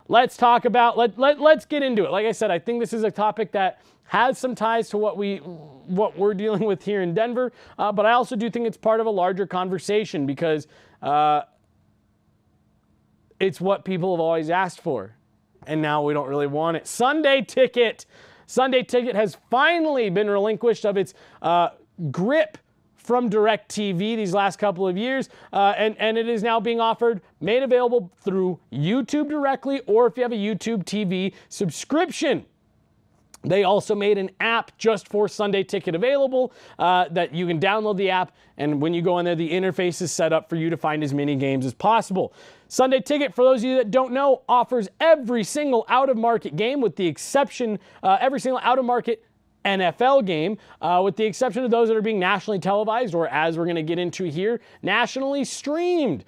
let's talk about, let's get into it. Like I said, I think this is a topic that has some ties to what we're dealing with here in Denver, but I also do think it's part of a larger conversation because it's what people have always asked for, and now we don't really want it. Sunday Ticket. Sunday Ticket has finally been relinquished of its grip from DirecTV these last couple of years, and it is now being offered, made available through YouTube directly, or if you have a YouTube TV subscription. They also made an app just for Sunday Ticket available that you can download the app, and when you go in there, the interface is set up for you to find as many games as possible. Sunday Ticket, for those of you that don't know, offers every single out-of-market game with the exception, every single out-of-market NFL game, with the exception of those that are being nationally televised or, as we're going to get into here, nationally streamed.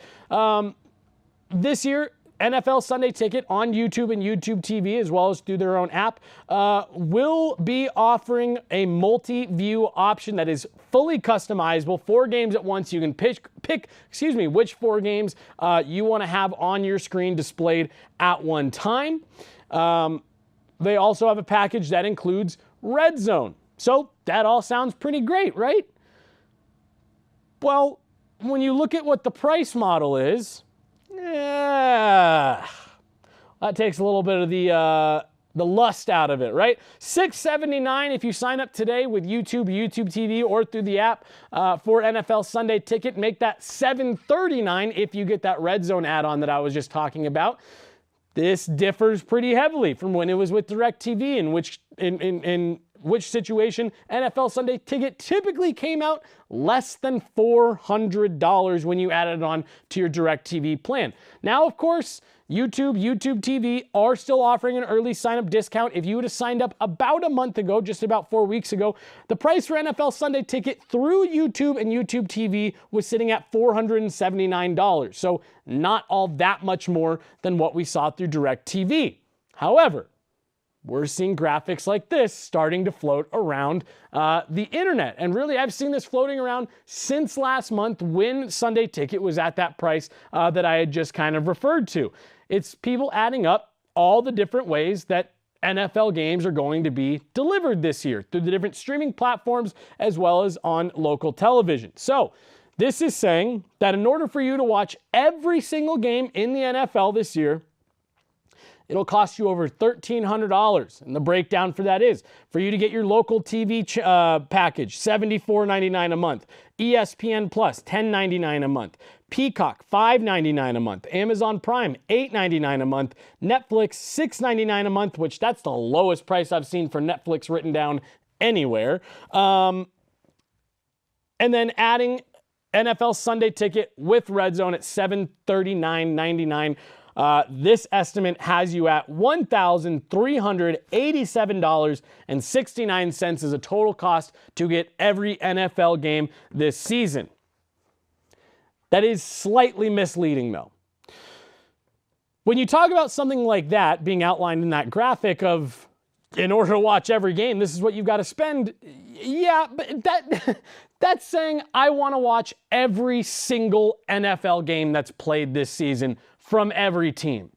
This year, NFL Sunday Ticket on YouTube and YouTube TV, as well as through their own app, will be offering a multi-view option that is fully customizable. 4 games at once. You can pick which 4 games you want to have on your screen displayed at one time. They also have a package that includes Red Zone. So that all sounds pretty great, right? Well, when you look at what the price model is, yeah, that takes a little bit of the lust out of it, right? $6.79 if you sign up today with YouTube TV, or through the app for NFL Sunday Ticket. Make that $7.39 if you get that Red Zone add-on that I was just talking about. This differs pretty heavily from when it was with DirecTV, in which situation NFL Sunday Ticket typically came out less than $400 when you added it on to your DirecTV plan. Now, of course, YouTube TV are still offering an early sign-up discount. If you would have signed up about a month ago, just about 4 weeks ago, the price for NFL Sunday Ticket through YouTube and YouTube TV was sitting at $479. So not all that much more than what we saw through DirecTV. However, we're seeing graphics like this starting to float around the internet. And really, I've seen this floating around since last month when Sunday Ticket was at that price that I had just kind of referred to. It's people adding up all the different ways that NFL games are going to be delivered this year through the different streaming platforms as well as on local television. So this is saying that in order for you to watch every single game in the NFL this year, it'll cost you over $1,300. And the breakdown for that is, for you to get your local TV package, $74.99 a month. ESPN Plus, $10.99 a month. Peacock, $5.99 a month. Amazon Prime, $8.99 a month. Netflix, $6.99 a month, which that's the lowest price I've seen for Netflix written down anywhere. And then adding NFL Sunday Ticket with Red Zone at $739.99. This estimate has you at $1,387.69 as a total cost to get every NFL game this season. That is slightly misleading, though. When you talk about something like that being outlined in that graphic of, in order to watch every game, this is what you've got to spend. Yeah, but that's saying I want to watch every single NFL game that's played this season from every team.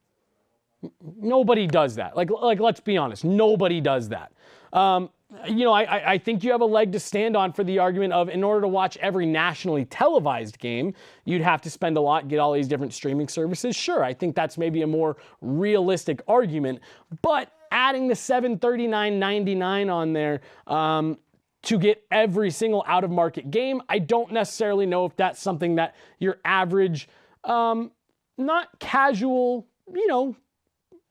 Nobody does that. Like let's be honest, nobody does that. I think you have a leg to stand on for the argument of, in order to watch every nationally televised game, you'd have to spend a lot, get all these different streaming services. Sure, I think that's maybe a more realistic argument, but adding the $739.99 on there to get every single out-of-market game, I don't necessarily know if that's something that your average, not casual,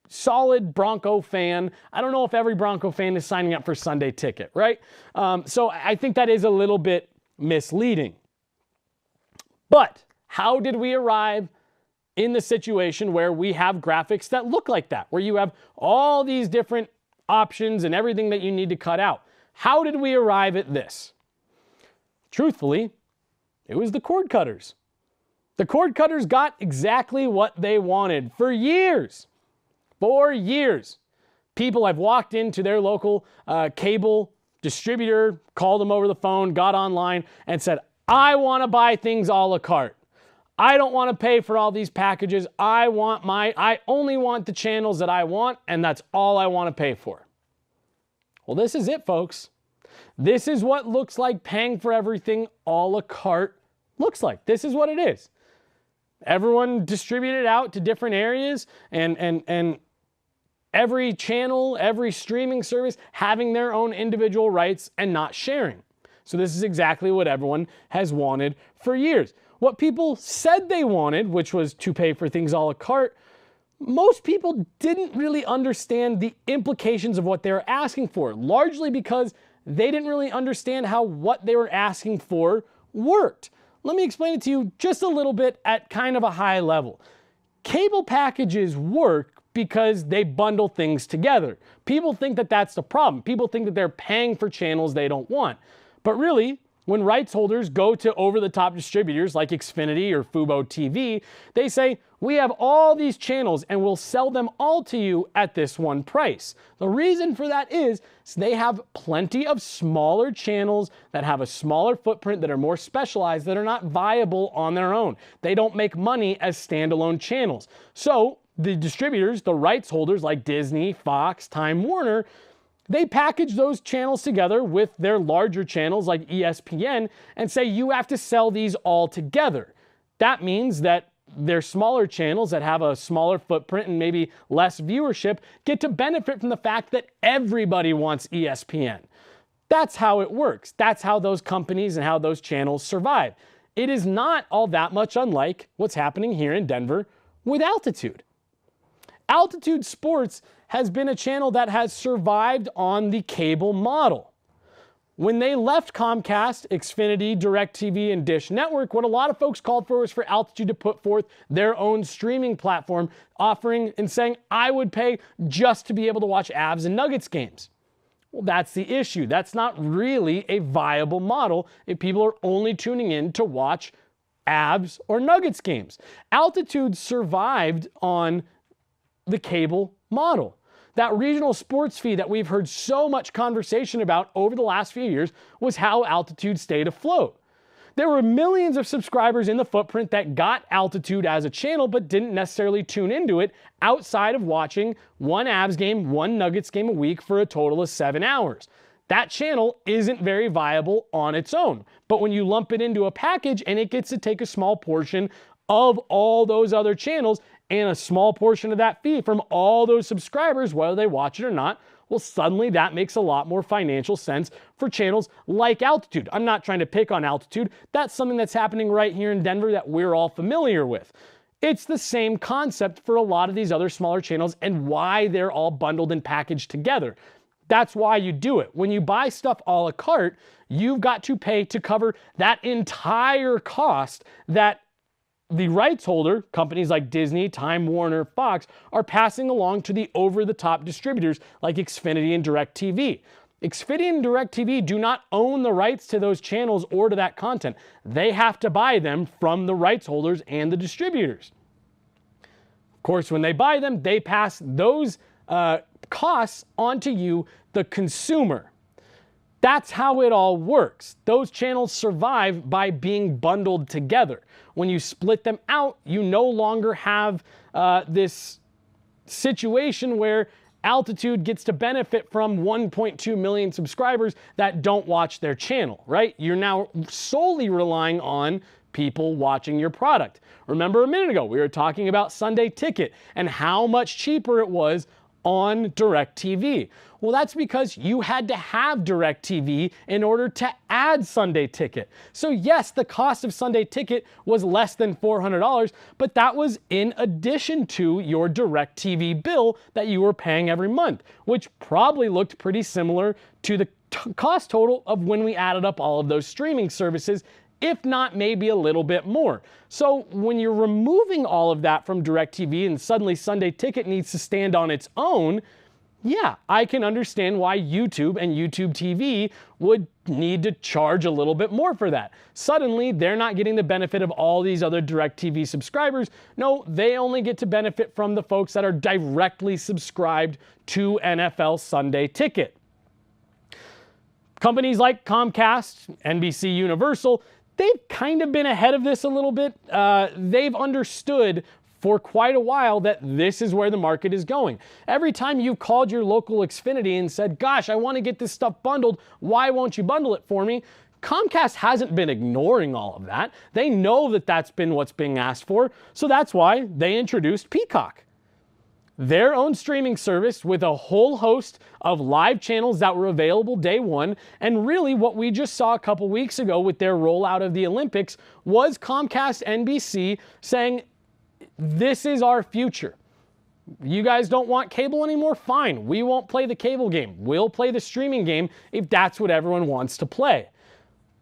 solid Bronco fan. I don't know if every Bronco fan is signing up for Sunday Ticket, right? So I think that is a little bit misleading. But how did we arrive in the situation where we have graphics that look like that, where you have all these different options and everything that you need to cut out? How did we arrive at this? Truthfully, it was the cord cutters. The cord cutters got exactly what they wanted for years. For years. People have walked into their local cable distributor, called them over the phone, got online, and said, I want to buy things a la carte. I don't want to pay for all these packages. I only want the channels that I want, and that's all I want to pay for. Well, this is it, folks. This is what looks like paying for everything a la carte looks like. This is what it is. Everyone distributed out to different areas, and every channel, every streaming service having their own individual rights and not sharing. So this is exactly what everyone has wanted for years. What people said they wanted, which was to pay for things a la carte, most people didn't really understand the implications of what they were asking for, largely because they didn't really understand how what they were asking for worked. Let me explain it to you just a little bit at kind of a high level. Cable packages work because they bundle things together. People think that that's the problem. People think that they're paying for channels they don't want. But really, when rights holders go to over-the-top distributors like Xfinity or Fubo TV, they say, we have all these channels and we'll sell them all to you at this one price. The reason for that is they have plenty of smaller channels that have a smaller footprint, that are more specialized, that are not viable on their own. They don't make money as standalone channels. So the distributors, the rights holders like Disney, Fox, Time Warner, they package those channels together with their larger channels like ESPN and say, you have to sell these all together. That means that their smaller channels that have a smaller footprint and maybe less viewership get to benefit from the fact that everybody wants ESPN. That's how it works. That's how those companies and how those channels survive. It is not all that much unlike what's happening here in Denver with Altitude. Altitude Sports has been a channel that has survived on the cable model. When they left Comcast, Xfinity, DirecTV, and Dish Network, what a lot of folks called for was for Altitude to put forth their own streaming platform, offering and saying, I would pay just to be able to watch Avs and Nuggets games. Well, that's the issue. That's not really a viable model if people are only tuning in to watch Avs or Nuggets games. Altitude survived on the cable model. That regional sports feed that we've heard so much conversation about over the last few years was how Altitude stayed afloat. There were millions of subscribers in the footprint that got Altitude as a channel but didn't necessarily tune into it outside of watching one Avs game, one Nuggets game a week for a total of 7 hours. That channel isn't very viable on its own. But when you lump it into a package and it gets to take a small portion of all those other channels and a small portion of that fee from all those subscribers, whether they watch it or not, well, suddenly that makes a lot more financial sense for channels like Altitude. I'm not trying to pick on Altitude. That's something that's happening right here in Denver that we're all familiar with. It's the same concept for a lot of these other smaller channels and why they're all bundled and packaged together. That's why you do it. When you buy stuff a la carte, you've got to pay to cover that entire cost that the rights holder, companies like Disney, Time Warner, Fox, are passing along to the over-the-top distributors like Xfinity and DirecTV. Xfinity and DirecTV do not own the rights to those channels or to that content. They have to buy them from the rights holders and the distributors. Of course, when they buy them, they pass those costs onto you, the consumer. That's how it all works. Those channels survive by being bundled together. When you split them out, you no longer have this situation where Altitude gets to benefit from 1.2 million subscribers that don't watch their channel, right? You're now solely relying on people watching your product. Remember a minute ago, we were talking about Sunday Ticket and how much cheaper it was on DirecTV. Well, that's because you had to have DirecTV in order to add Sunday Ticket. So yes, the cost of Sunday Ticket was less than $400, but that was in addition to your DirecTV bill that you were paying every month, which probably looked pretty similar to the cost total of when we added up all of those streaming services, if not maybe a little bit more. So when you're removing all of that from DirecTV and suddenly Sunday Ticket needs to stand on its own, yeah, I can understand why YouTube and YouTube TV would need to charge a little bit more for that. Suddenly, they're not getting the benefit of all these other DirecTV subscribers. No, they only get to benefit from the folks that are directly subscribed to NFL Sunday Ticket. Companies like Comcast, NBC Universal, they've kind of been ahead of this a little bit. They've understood for quite a while that this is where the market is going. Every time you've called your local Xfinity and said, gosh, I want to get this stuff bundled, why won't you bundle it for me? Comcast hasn't been ignoring all of that. They know that that's been what's being asked for, so that's why they introduced Peacock. Their own streaming service with a whole host of live channels that were available day one. And really what we just saw a couple weeks ago with their rollout of the Olympics was Comcast NBC saying, this is our future. You guys don't want cable anymore? Fine. We won't play the cable game. We'll play the streaming game if that's what everyone wants to play.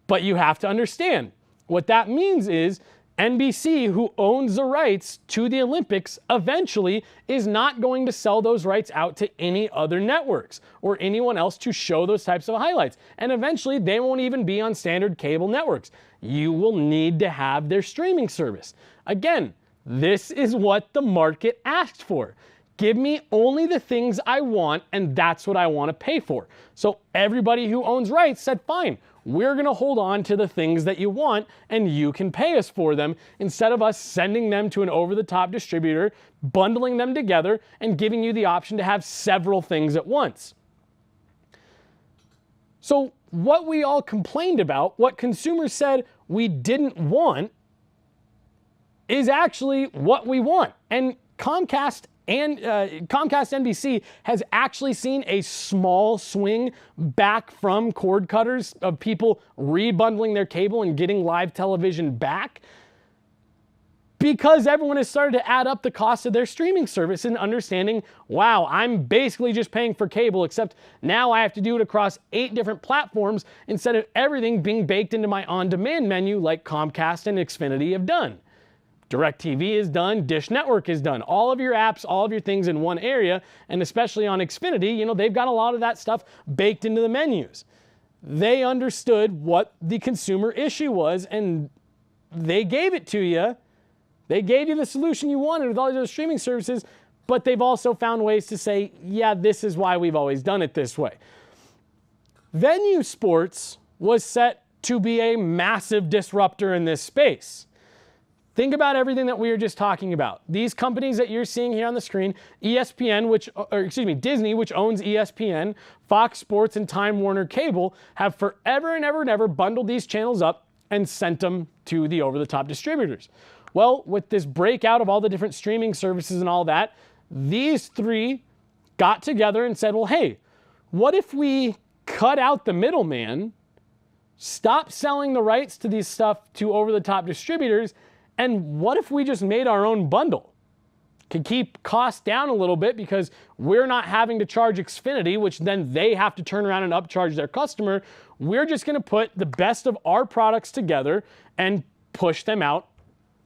But you have to understand, what that means is NBC, who owns the rights to the Olympics, eventually is not going to sell those rights out to any other networks or anyone else to show those types of highlights. And eventually they won't even be on standard cable networks. You will need to have their streaming service. Again, this is what the market asked for. Give me only the things I want, and that's what I want to pay for. So everybody who owns rights said, fine, we're going to hold on to the things that you want, and you can pay us for them instead of us sending them to an over-the-top distributor, bundling them together, and giving you the option to have several things at once. So what we all complained about, what consumers said we didn't want, is actually what we want. And Comcast NBC has actually seen a small swing back from cord cutters of people rebundling their cable and getting live television back because everyone has started to add up the cost of their streaming service and understanding, wow, I'm basically just paying for cable, except now I have to do it across 8 different platforms instead of everything being baked into my on-demand menu like Comcast and Xfinity have done. DirecTV is done, Dish Network is done. All of your apps, all of your things in one area, and especially on Xfinity, they've got a lot of that stuff baked into the menus. They understood what the consumer issue was, and they gave it to you. They gave you the solution you wanted with all those streaming services, but they've also found ways to say, yeah, this is why we've always done it this way. Venue sports was set to be a massive disruptor in this space. Think about everything that we were just talking about. These companies that you're seeing here on the screen, Disney, which owns ESPN, Fox Sports, and Time Warner Cable, have forever and ever and ever bundled these channels up and sent them to the over-the-top distributors. Well, with this breakout of all the different streaming services and all that, these three got together and said, well, hey, what if we cut out the middleman, stop selling the rights to these stuff to over-the-top distributors, and what if we just made our own bundle? Could keep costs down a little bit because we're not having to charge Xfinity, which then they have to turn around and upcharge their customer. We're just going to put the best of our products together and push them out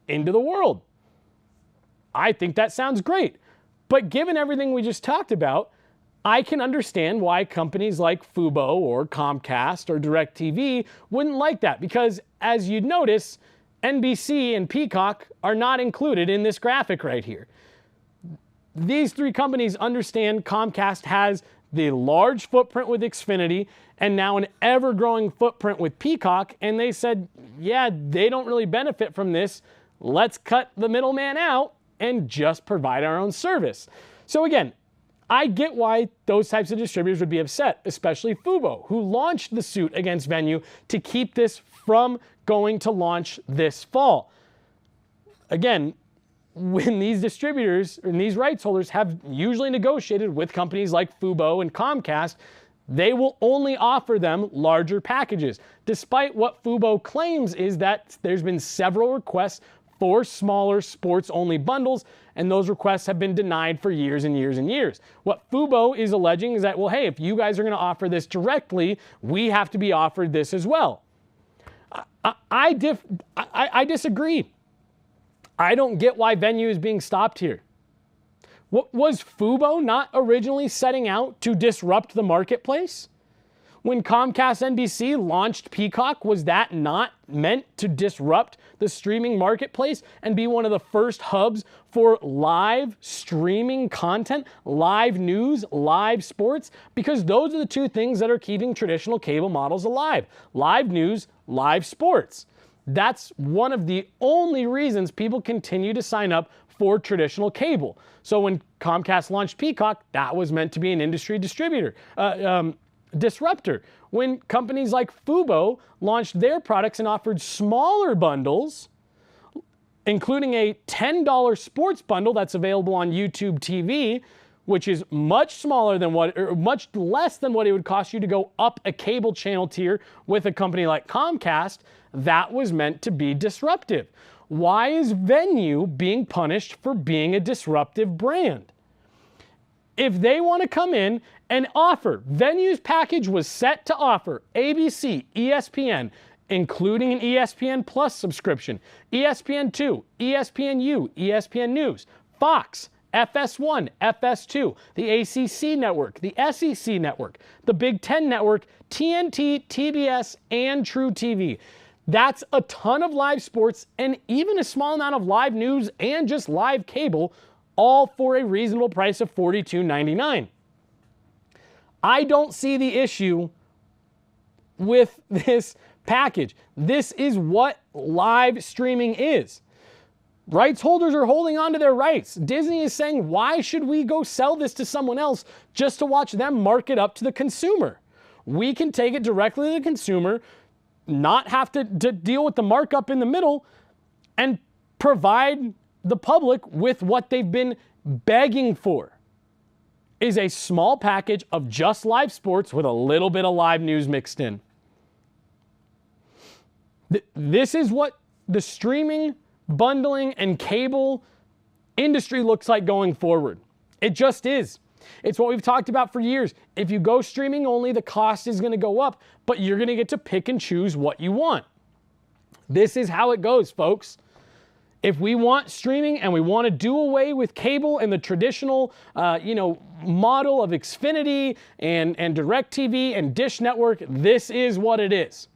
into the world. I think that sounds great. But given everything we just talked about, I can understand why companies like Fubo or Comcast or DirecTV wouldn't like that, because as you'd notice, NBC and Peacock are not included in this graphic right here. These three companies understand Comcast has the large footprint with Xfinity and now an ever-growing footprint with Peacock, and they said, yeah, they don't really benefit from this. Let's cut the middleman out and just provide our own service. So again, I get why those types of distributors would be upset, especially Fubo, who launched the suit against Venue to keep this from going to launch this fall. Again, when these distributors and these rights holders have usually negotiated with companies like Fubo and Comcast, they will only offer them larger packages, despite what Fubo claims is that there's been several requests for smaller sports-only bundles, and those requests have been denied for years and years and years. What Fubo is alleging is that, well, hey, if you guys are going to offer this directly, we have to be offered this as well. I disagree. I don't get why Venue is being stopped here. Was Fubo not originally setting out to disrupt the marketplace? When Comcast NBC launched Peacock, was that not meant to disrupt the streaming marketplace and be one of the first hubs for live streaming content, live news, live sports? Because those are the two things that are keeping traditional cable models alive. Live news, live sports. That's one of the only reasons people continue to sign up for traditional cable. So when Comcast launched Peacock, that was meant to be an industry disruptor. When companies like Fubo launched their products and offered smaller bundles, including a $10 sports bundle that's available on YouTube TV, which is much smaller than much less than what it would cost you to go up a cable channel tier with a company like Comcast, that was meant to be disruptive. Why is Venue being punished for being a disruptive brand? If they want to come in and offer, Venue's package was set to offer ABC, ESPN, including an ESPN Plus subscription, ESPN2, ESPNU, ESPN News, Fox, FS1, FS2, the ACC network, the SEC network, the Big Ten network, TNT, TBS, and True TV. That's a ton of live sports and even a small amount of live news and just live cable, all for a reasonable price of $42.99. I don't see the issue with this package. This is what live streaming is. Rights holders are holding on to their rights. Disney is saying, why should we go sell this to someone else just to watch them mark it up to the consumer? We can take it directly to the consumer, not have to deal with the markup in the middle, and provide the public with what they've been begging for, is a small package of just live sports with a little bit of live news mixed in. This is what the streaming, bundling, and cable industry looks like going forward. It just is. It's what we've talked about for years. If you go streaming only, the cost is going to go up, but you're going to get to pick and choose what you want. This is how it goes, folks. If we want streaming and we want to do away with cable and the traditional, model of Xfinity and DirecTV and Dish Network, this is what it is.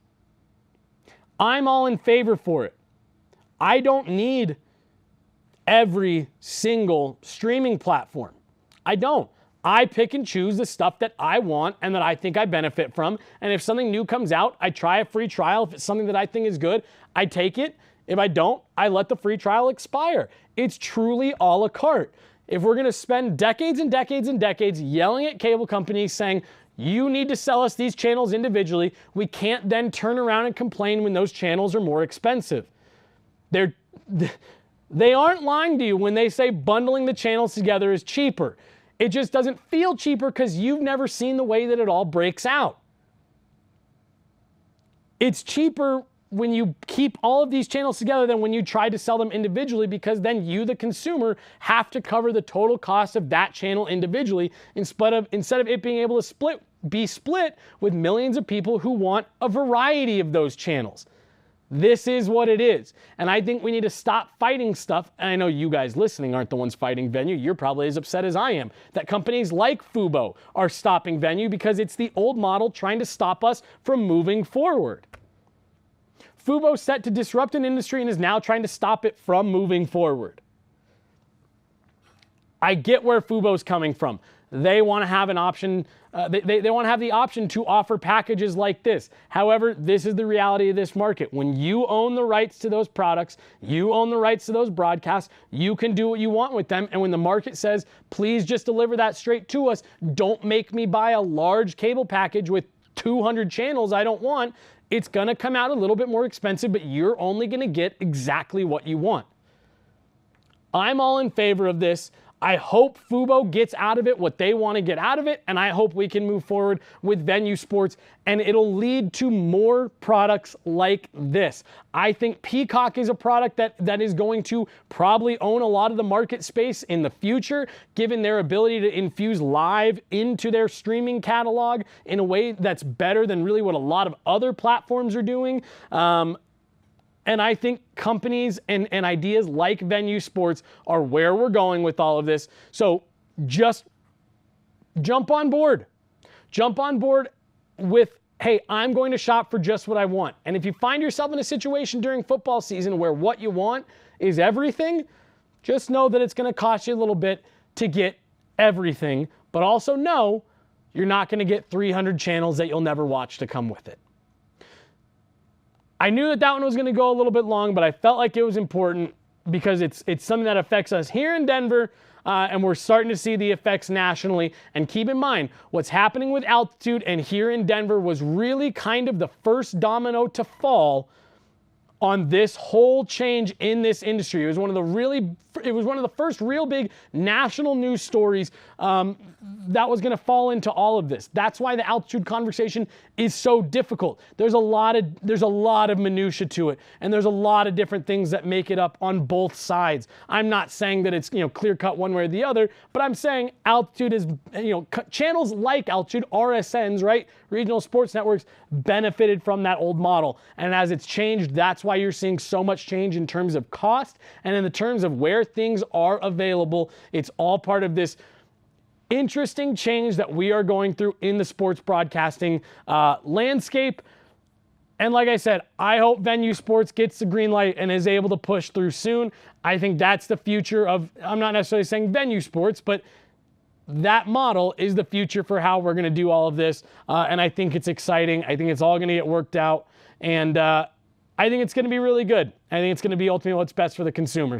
I'm all in favor for it. I don't need every single streaming platform. I don't. I pick and choose the stuff that I want and that I think I benefit from. And if something new comes out, I try a free trial. If it's something that I think is good, I take it. If I don't, I let the free trial expire. It's truly a la carte. If we're going to spend decades and decades and decades yelling at cable companies saying, you need to sell us these channels individually, we can't then turn around and complain when those channels are more expensive. They aren't lying to you when they say bundling the channels together is cheaper. It just doesn't feel cheaper because you've never seen the way that it all breaks out. It's cheaper when you keep all of these channels together than when you try to sell them individually, because then you, the consumer, have to cover the total cost of that channel individually instead of it being able to be split with millions of people who want a variety of those channels. This is what it is. And I think we need to stop fighting stuff. And I know you guys listening aren't the ones fighting Venue. You're probably as upset as I am that companies like Fubo are stopping Venue because it's the old model trying to stop us from moving forward. Fubo's set to disrupt an industry and is now trying to stop it from moving forward. I get where Fubo's coming from. They want to have an option. They want to have the option to offer packages like this. However, this is the reality of this market. When you own the rights to those products, you own the rights to those broadcasts, you can do what you want with them. And when the market says, please just deliver that straight to us, don't make me buy a large cable package with 200 channels I don't want, it's going to come out a little bit more expensive, but you're only going to get exactly what you want. I'm all in favor of this. I hope Fubo gets out of it what they want to get out of it, and I hope we can move forward with Venue Sports, and it'll lead to more products like this. I think Peacock is a product that is going to probably own a lot of the market space in the future, given their ability to infuse live into their streaming catalog in a way that's better than really what a lot of other platforms are doing. And I think companies and ideas like Venue Sports are where we're going with all of this. So just jump on board. Jump on board with, hey, I'm going to shop for just what I want. And if you find yourself in a situation during football season where what you want is everything, just know that it's going to cost you a little bit to get everything. But also know you're not going to get 300 channels that you'll never watch to come with it. I knew that one was going to go a little bit long, but I felt like it was important because it's something that affects us here in Denver, and we're starting to see the effects nationally. And keep in mind, what's happening with altitude and here in Denver was really kind of the first domino to fall on this whole change in this industry. It was one of the first real big national news stories that was going to fall into all of this. That's why the altitude conversation is so difficult. There's a lot of minutia to it, and there's a lot of different things that make it up on both sides. I'm not saying that it's clear cut one way or the other, but I'm saying altitude is channels like altitude, RSNs, right, regional sports networks, benefited from that old model, and as it's changed, that's why you're seeing so much change in terms of cost and in the terms of where things are available. It's all part of this interesting change that we are going through in the sports broadcasting landscape. And like I said, I hope Venue Sports gets the green light and is able to push through soon. I think that's the future of, I'm not necessarily saying Venue Sports, but that model is the future for how we're going to do all of this. And I think it's exciting. I think it's all going to get worked out. And I think it's going to be really good. I think it's going to be ultimately what's best for the consumers.